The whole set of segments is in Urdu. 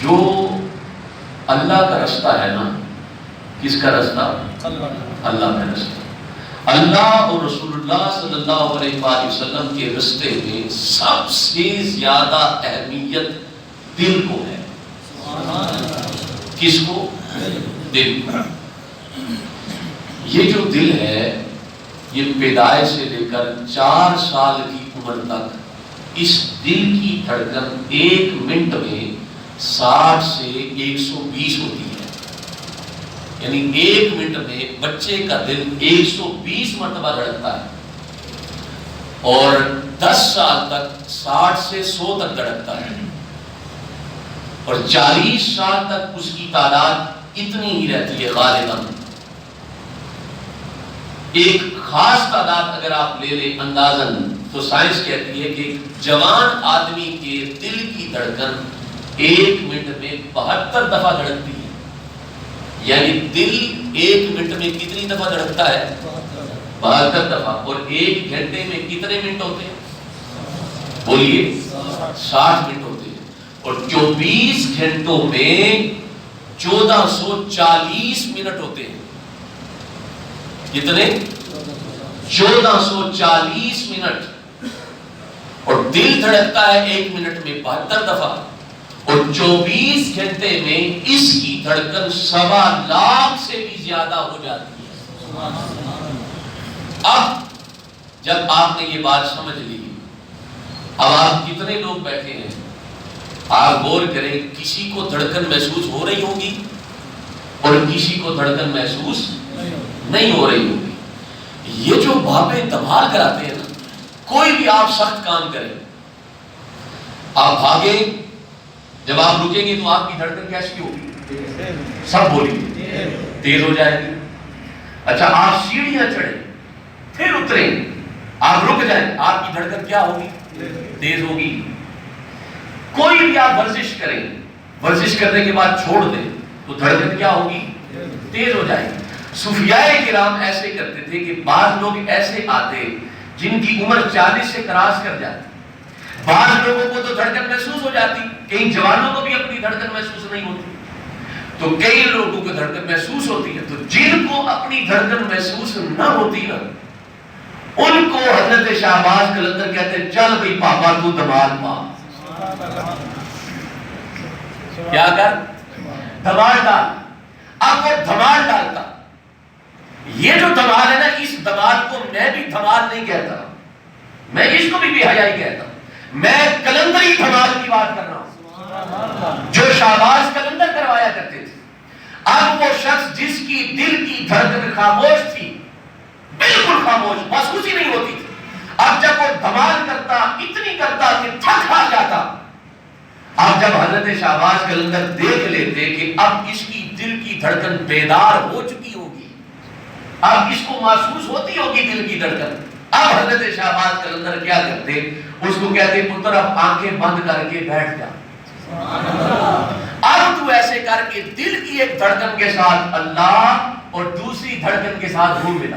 جو اللہ کا رستہ ہے نا، کس کا رستہ؟ اللہ کا رستہ۔ اللہ اور رسول اللہ صلی اللہ علیہ وآلہ وسلم کے رستے میں سب سے زیادہ اہمیت دل کو ہے۔ کس کو؟ دل کو۔ یہ جو دل ہے یہ پیدائش سے لے کر 4 سال کی عمر تک اس دل کی دھڑکن 1 منٹ میں 60 سے 120 ہوتی ہے۔ یعنی 1 منٹ میں بچے کا دل 120 مرتبہ دھڑکتا ہے، اور 10 سال تک 60 سے 100 تک دھڑکتا ہے، اور 40 سال تک اس کی تعداد اتنی ہی رہتی ہے غالباً۔ ایک خاص تعداد اگر آپ لے لیں اندازاً، تو سائنس کہتی ہے کہ ایک جوان آدمی کے دل کی دھڑکن 1 منٹ میں 72 دفعہ دھڑکتی ہے۔ یعنی دل 1 منٹ میں کتنی دفعہ دھڑکتا ہے؟ 72 دفعہ۔ اور 1 گھنٹے میں کتنے منٹ ہوتے ہیں؟ بولیے، 60 منٹ ہوتے ہیں۔ اور 24 گھنٹوں میں 1440 منٹ ہوتے ہیں۔ کتنے؟ 1440 منٹ۔ اور دل دھڑکتا ہے 1 منٹ میں 72 دفعہ، اور 24 گھنٹے میں اس کی دھڑکن 1.25 لاکھ سے بھی زیادہ ہو جاتی ہے۔ اب جب آپ نے یہ بات سمجھ لی، اب آپ کتنے لوگ بیٹھے ہیں، آپ غور کریں، کسی کو دھڑکن محسوس ہو رہی ہوگی اور کسی کو دھڑکن محسوس نہیں ہو رہی ہوگی۔ یہ جو بابے دمال کراتے ہیں نا، کوئی بھی آپ سخت کام کریں، آپ بھاگیں، جب آپ رکیں گے تو آپ کی دھڑکن کیسی ہوگی؟ سب بولیے، تیز ہو جائے گی۔ اچھا، آپ سیڑھیاں چڑھیں پھر اتریں، آپ رک جائیں، آپ کی دھڑکن کیا ہوگی؟ تیز ہوگی۔ کوئی بھی آپ ورزش کریں، ورزش کرنے کے بعد چھوڑ دیں تو دھڑکن کیا ہوگی؟ تیز ہو جائے گی۔ صوفیاء کرام ایسے کرتے تھے کہ بعض لوگ ایسے آتے جن کی عمر 40 سے کراس کر جاتی، بعض لوگوں کو تو دھڑکن محسوس ہو جاتی، کئی جوانوں کو بھی اپنی دھڑکن محسوس نہیں ہوتی، تو کئی لوگوں کو دھڑکن محسوس ہوتی ہے۔ تو جن کو اپنی دھڑکن محسوس نہ ہوتی نا، ان کو حضرت شہباز قلندر کہتے ہیں، چل بھئی پاپا تو دمال پا، کیا کر؟ دمال ڈال۔ اب وہ دمال ڈالتا۔ یہ جو دمال ہے نا، اس دمال کو میں بھی دمال نہیں کہتا، میں اس کو بھی بے حیائی کہتا ہوں، میں قلندری دمال کی بات کر رہا ہوں جو شہباز قلندر کروایا کرتے تھے۔ اب وہ شخص جس کی دل کی دھڑکن خاموش تھی، بالکل خاموش، محسوس ہی نہیں ہوتی تھی، اب جب وہ دمال کرتا، اتنی کرتا کہ تھک ہار جاتا، اب جب حضرت شہباز قلندر دیکھ لیتے کہ اب اس کی دل کی دھڑکن بیدار ہو چکی ہوگی، اب اس کو محسوس ہوتی ہوگی دل کی دھڑکن، اب حضرت شہباز قلندر کیا کرتے؟ اس کو کہتے پتر اب آنکھیں بند کر کے بیٹھ جا، اب تو ایسے کر کے دل کی ایک دھڑکن کے ساتھ اللہ اور دوسری دھڑکن کے ساتھ روح ملا۔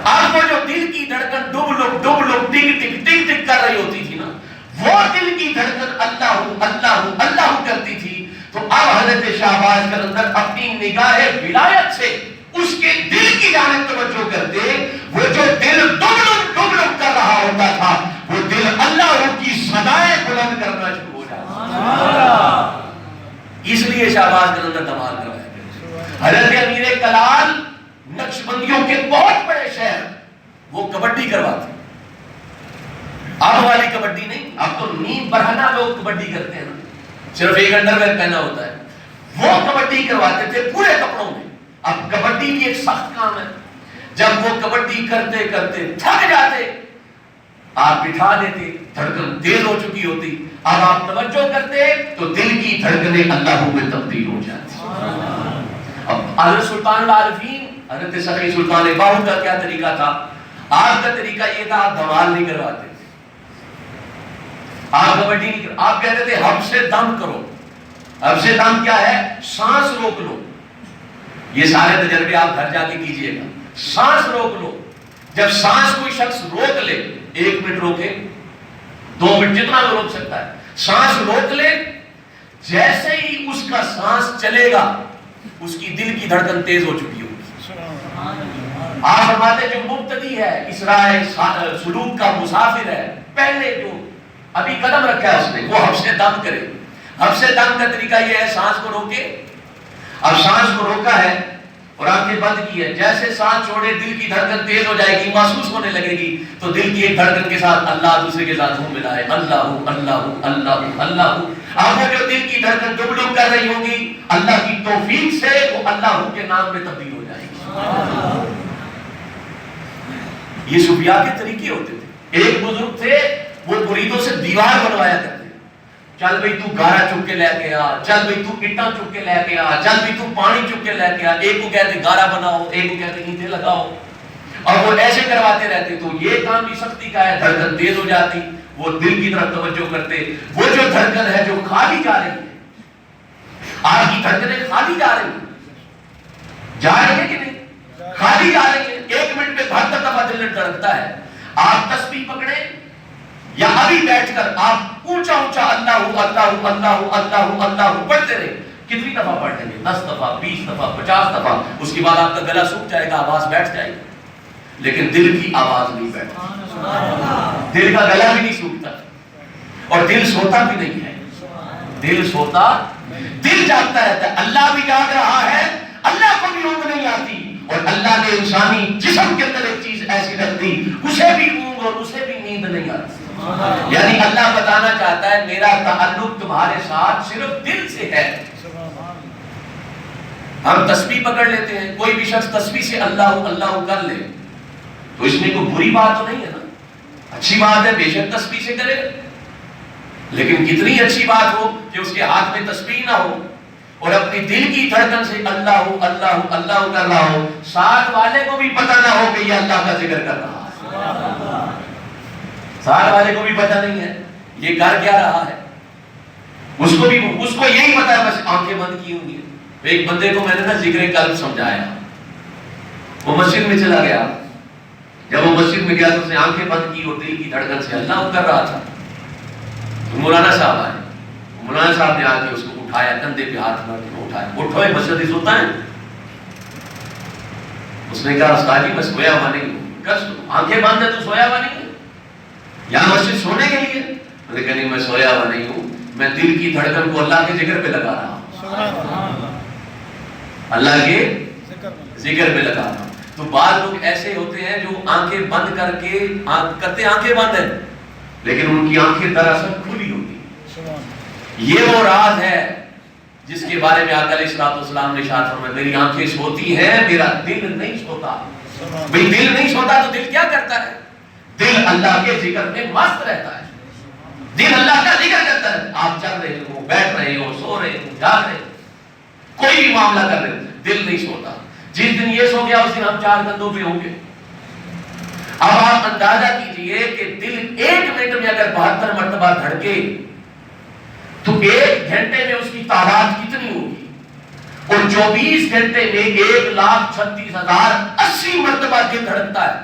اب وہ جو دل کی دھڑکن ڈب لک ٹک ٹک ٹک ٹک کر رہی ہوتی تھی نا، وہ دل کی دھڑکن اللہ اللہ اللہ کرتی تھی، تو اب حضرت شہباز قلندر اپنی نگاہ ولایت سے اس کے دل کی جانب توجہ کرتے، وہ جو دل ڈب لک کر رہا ہوتا تھا، وہ دل اللہ کی صدائیں بلند کرنا شروع ہو جاتا۔ اس لیے شہباز قلندر دمال کروایا۔ حضرت امیر کلال نقشبندیوں کے بہت بڑے شہر، وہ کبڈی کرواتے، اب والی کبڈی نہیں، اب تو نیم برہنہ لوگ کبڈی کرتے ہیں نا، صرف ایک انڈر ویئر پہنا ہوتا ہے، وہ کبڈی کرواتے تھے پورے کپڑوں میں۔ اب کبڈی بھی ایک سخت کام ہے، جب وہ کبڈی کرتے کرتے تھک جاتے، آپ بٹھا دیتے، دھڑکن تیز ہو چکی ہوتی، اب آپ توجہ کرتے تو دل کی دھڑکنیں اللہ میں تبدیل ہو جاتی۔ اب حضرت سلطان العارفین حضرت سخی سلطان باہو کا کیا طریقہ تھا؟ آپ کا طریقہ یہ تھا، آپ دمال نہیں کرواتے، آپ کبڈی نہیں کرواتے، آپ کہتے تھے حبس دم کرو۔ حبس دم کیا ہے؟ سانس روک لو۔ یہ سارے تجربے آپ گھر جا کے کیجئے گا۔ سانس روک لو، جب سانس کوئی شخص روک لے، 1 منٹ روکے، 2 منٹ، جتنا وہ روک سکتا ہے، سانس روک لے، جیسے ہی اس کا سانس چلے گا اس کی دل کی دھڑکن تیز ہو چکی ہوگی. آپ فرماتے جو مبتدی ہے اسرائے سلوک کا مسافر ہے، پہلے جو ابھی قدم رکھا ہے اس نے وہ حبس دم کرے. حبس دم کا طریقہ یہ ہے سانس کو روکے. اب سانس کو روکا ہے اور آنکھیں بند کی ہے، جیسے سانس چھوڑے دل کی دھڑکن تیز ہو جائے گی، محسوس ہونے لگے گی، تو دل کی ایک دھڑکن کے ساتھ اللہ دوسرے کے ساتھ منہ ملائے، اللہ اللہ اللہ اللہ. آپ جو دل کی دھڑکن ڈب ڈب کر رہی ہوگی اللہ کی توفیق سے وہ اللہ کے نام میں تبدیل ہو جائے گی. یہ صوفیاء کے طریقے ہوتے تھے. ایک بزرگ تھے وہ مریدوں سے دیوار بنوایا کرتے، چل بھئی تو گارا چک کے لے کے آ، چل بھئی تو اٹا چک کے لے کے آ، چل بھئی تو پانی چک کے لے کے آ. ایک کو کہتے گارا بناؤ، ایک کو کہتے اینٹیں لگاؤ، اور وہ ایسے کرواتے رہتے. تو یہ کام بھی سختی کا ہے، دھڑکن تیز ہو جاتی، وہ دل کی طرف توجہ کرتے. وہ جو دھڑکن ہے جو خالی جا رہی ہے، آپ کی دھڑکنیں خالی جا رہی ہیں، جا رہی ہے کہ نہیں؟ خالی جا رہی ہے. 1 منٹ میں 72 دفعہ دل دھڑکتا ہے. آپ تسبیح پکڑیں یا ابھی بیٹھ کر آپ اونچا اونچا اللہ اللہ اللہ اللہ اللہ پڑھتے رہے. کتنی دفعہ پڑھ لیں گے؟ 10 دفعہ، 20 دفعہ، 50 دفعہ. اس کے بعد آپ کا گلا سوکھ جائے گا، آواز بیٹھ جائے گی، لیکن دل کی آواز نہیں بیٹھتی. دل کا گلا بھی نہیں سوکھتا اور دل سوتا بھی نہیں ہے. دل سوتا، دل جاگتا رہتا ہے. اللہ بھی جاگ رہا ہے، اللہ کو بھی اونگ نہیں آتی، اور اللہ نے انسانی جسم کے اندر ایک چیز ایسی رکھ دی اسے بھی اونگ اور اسے بھی نیند نہیں آتی. یعنی اللہ بتانا چاہتا ہے میرا تعلق تمہارے ساتھ صرف دل سے ہے. ہم تسبیح پکڑ لیتے ہیں، کوئی بھی شخص تسبیح سے اللہ اللہ کر لے تو اس میں کوئی بری بات تو نہیں ہے نا، اچھی بات ہے، بے شک تسبیح سے کرے. لیکن کتنی اچھی بات ہو کہ اس کے ہاتھ میں تسبیح نہ ہو اور اپنی دل کی دھڑکن سے اللہ اللہ اللہ کر رہا ہو، ساتھ والے کو بھی پتہ نہ ہو کہ یہ اللہ کا ذکر کر رہا ہے. ساتھ والے کو بھی پتہ نہیں ہے یہ کر کیا رہا ہے. اس کو یہی پتہ ہے، بس آنکھیں بند کی ہوں گی. ایک بندے کو میں نے نا ذکر قلب سمجھایا، وہ مسجد میں چلا گیا. جب وہ مسجد میں گیا تو اس نے آنکھیں بند کی اور دل کی دھڑکن سے اللہ کر رہا تھا. تو مولانا صاحب آئے، مولانا صاحب نے آ کے اس کو اٹھایا، کندھے پہ ہاتھ مار کے اٹھایا، اٹھو مسجد ہی سوتا ہے. اس نے کہا استاد جی میں سویا ہوا نہیں ہوں. آنکھیں بند ہے تو سویا ہوا نہیں ہے؟ یہاں مسجد سونے کے لیے؟ میں نے کہا نہیں میں سویا ہوا نہیں ہوں، میں دل کی دھڑکن کو اللہ کے ذکر پہ لگا رہا ہوں، اللہ کے ذکر پہ لگا رہا ہوں. تو بعض لوگ ایسے ہوتے ہیں جو آنکھیں بند کر کے کرتے آنکھیں بند ہیں لیکن ان کی آنکھیں دراصل کھلی ہوتی. یہ وہ راز ہے جس کے بارے میں آقا علیہ الصلوۃ والسلام نے ارشاد فرمایا میری آنکھیں سوتی ہیں میرا دل نہیں سوتا. بھئی دل نہیں سوتا تو دل کیا کرتا ہے؟ دل اللہ کے ذکر میں مست رہتا ہے، دل اللہ کا ذکر کرتا ہے. آپ چل رہے ہو، بیٹھ رہے ہو، سو رہے ہو، جاگ رہے ہو، کوئی بھی معاملہ کر رہے ہو، دل نہیں سوتا. جس دن یہ سو گیا اس دن ہم 4 کندھوں پہ ہوں گے. اب آپ اندازہ کیجئے کہ دل 1 منٹ میں اگر 72 مرتبہ دھڑکے تو 1 گھنٹے میں اس کی تعداد کتنی ہوگی، اور 24 گھنٹے میں 1,36,080 مرتبہ دل دھڑکتا ہے.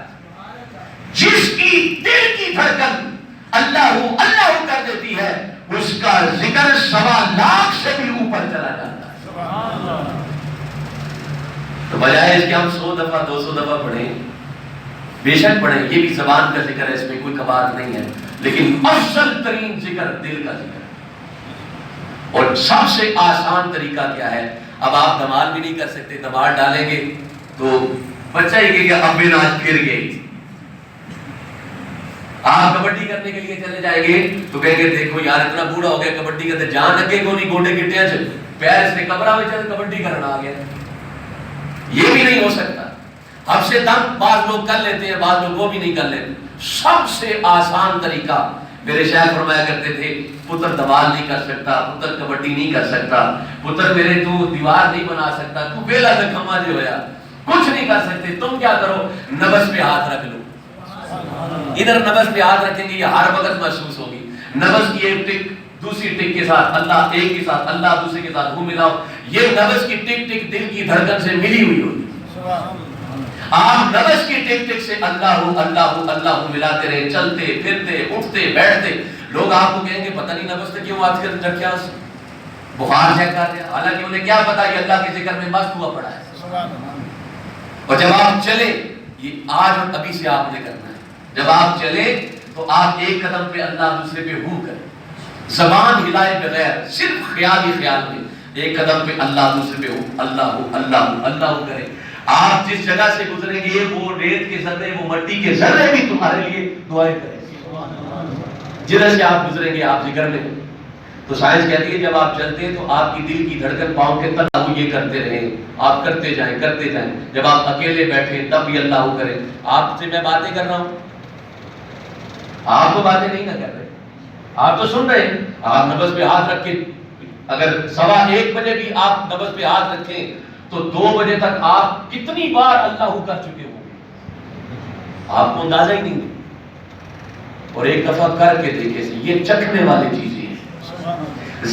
جس کی دل کی دھڑکن اللہ اللہ کر دیتی ہے اس کا ذکر 1,25,000 سے بھی اوپر چلا جاتا ہے. تو بجائے اس کہ ہم 100 دفعہ 200 دفعہ پڑھیں، بے شک پڑھیں، یہ بھی زبان کا ذکر ہے، اس میں کوئی کباط نہیں ہے، لیکن افضل ترین ذکر دل کا ذکر ہے. اور سب سے آسان طریقہ کیا ہے؟ اب آپ دمال بھی نہیں کر سکتے، دمال ڈالیں گے تو بچہ ہی کہ اب بن آج پھر گئی. آپ کبڈی کرنے کے لیے چلے جائیں گے تو کہیں گے دیکھو یار اتنا بوڑھا ہو گیا کبڈی کرتے، جان لگے کو نہیں، گوٹے گٹیاں چل پیر اس نے کمرہ میں چل کبڈی کرنا آ گیا. یہ بھی نہیں ہو سکتا. اب سے دم بعض لوگ کر لیتے ہیں، بعض لوگ وہ بھی نہیں کر لیتے. سب سے آسان طریقہ میرے شیخ فرمایا کرتے تھے پتر دوال نہیں کر سکتا، پتر کبڈی نہیں کر سکتا، پتر میرے تو دیوار نہیں بنا سکتا، تو بیلا دکھما جو ہویا کچھ نہیں کر سکتے. تم کیا کرو؟ نبض پہ ہاتھ رکھ لو. ادھر نبض پہ ہاتھ رکھیں گے یہ ہر وقت محسوس ہوگی. نبض کی ایک ٹک دوسری ٹک کے ساتھ اللہ، ایک کے ساتھ اللہ، دوسرے کے ساتھ منہ ملاؤ، یہ نبض کی ٹک ٹک دل کی دھڑکن سے ملی ہوئی ہوگی. آپ نبض کی ٹک ٹک سے اللہ اللہ اللہ ملاتے رہے، چلتے پھرتے اٹھتے بیٹھتے. لوگ آپ کو کہیں گے پتہ نہیں نبض سے کیوں آج کل رکھیا. بخار چیک کر دیا، حالانکہ انہیں کیا پتا یہ اللہ کے ذکر میں مست ہوا پڑا ہے. اور جب آپ چلے، یہ آج اور ابھی سے آپ نے کرنا ہے، جب آپ چلے تو آپ ایک قدم پہ اللہ دوسرے پہ ہو کریں، زبان ہلائے بغیر، صرف خیال ہی خیال میں ایک قدم پہ اللہ دوسرے پہ ہو، اللہ ہو اللہ ہو اللہ ہو کریں. آپ جس جگہ سے گزریں گے وہ ریت کے ذرے، وہ مٹی کے ذرے بھی تمہارے لیے دعائیں کریں. جدھر سے آپ گزریں گے آپ ذکر میں. تو سائنس کہتی ہے جب آپ چلتے ہیں تو آپ کی دل کی دھڑکن پاؤں کے تل آپ یہ کرتے رہیں، آپ کرتے جائیں کرتے جائیں. جب آپ اکیلے بیٹھیں تب بھی اللہ ہو کریں. آپ سے میں باتیں کر رہا ہوں، آپ تو باتیں نہیں نہ کر رہے، آپ تو سن رہے ہیں. آپ نبض پہ ہاتھ رکھ کے اگر 1:15 بجے بھی آپ نبض پہ ہاتھ رکھیں تو 2 بجے تک آپ کتنی بار اللہ ہو کر چکے ہوں گے، آپ کو اندازہ ہی نہیں. اور ایک دفعہ کر کے دیکھیں، یہ چکھنے والی چیزیں ہیں.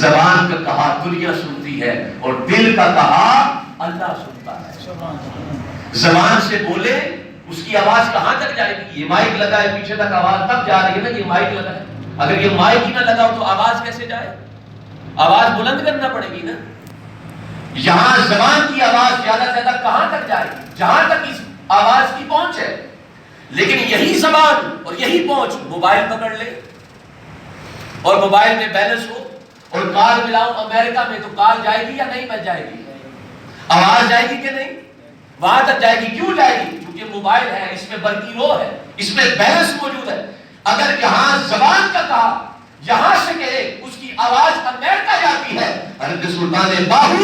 زبان کا کہا دنیا سنتی ہے اور دل کا کہا اللہ سنتا ہے. زبان سے بولے اس کی آواز کہاں تک جائے گی؟ یہ مائک لگا ہے پیچھے تک آواز تب جا رہی ہے نا، یہ مائک لگا ہے. اگر یہ مائک ہی نہ لگاؤ تو آواز کیسے جائے؟ آواز بلند کرنا پڑے گی نا. یہاں زبان کی آواز زیادہ سے زیادہ کہاں تک جائے گی؟ جہاں تک اس آواز کی پہنچ ہے. لیکن یہی زبان اور یہی پہنچ موبائل پکڑ لے اور موبائل میں بیلنس ہو اور کال ملاؤں امریکہ میں، تو کال جائے گی یا نہیں جائے گی؟ آواز جائے گی کہ نہیں؟ وہاں تک جائے گی. کیوں جائے گی؟ کیونکہ موبائل ہے، اس میں برقی رو ہے، اس میں بیلنس موجود ہے. اگر یہاں زبان کا کہا یہاں سے کہے اس کی آواز امریکہ جاتی ہے. حضرت سلطان باہو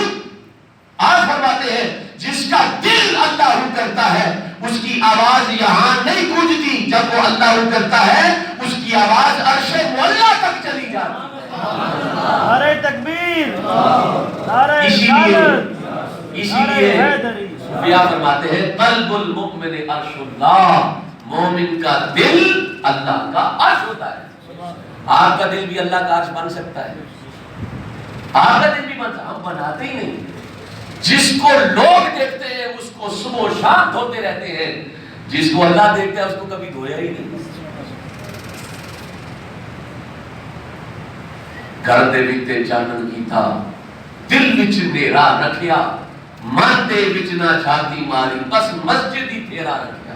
آج فرماتے ہیں جس کا دل اللہ ہو کرتا ہے اس کی آواز یہاں نہیں گونجتی، جب وہ اللہ ہو کرتا ہے اس کی آواز عرش معلا تک چلی جاتی. نعرہ تکبیر، نعرہ اسی لیے صوفیاء فرماتے ہیں قلب المؤمن عرش اللہ، مومن کا دل اللہ کا عرش ہوتا ہے. آپ کا دل بھی اللہ کا عرش بن سکتا ہے، آپ کا دل بھی بن سکتا ہے. ہم بناتے ہی نہیں. جس کو لوگ دیکھتے ہیں اس کو صبح و شام دھوتے رہتے ہیں، جس کو اللہ دیکھتا ہے اس کو کبھی دھویا ہی نہیں. گھر دے وچ چانن کیتا، دل وچ نیرا رکھیا، من دے وچ نہ چھاتی ماری، بس مسجد ہی پھیرا رکھیا.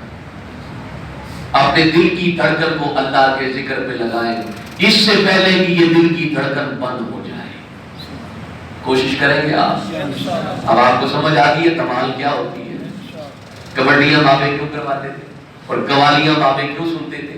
اپنے دل کی دھڑکن کو اللہ کے ذکر پہ لگائیں اس سے پہلے کہ یہ دل کی دھڑکن بند ہو جائے. کوشش کریں گے آپ. اب آپ کو سمجھ آ گئی ہے کمال کیا ہوتی ہے. کبڈیاں بابے کیوں کرواتے تھے اور قوالیاں بابے کیوں سنتے تھے؟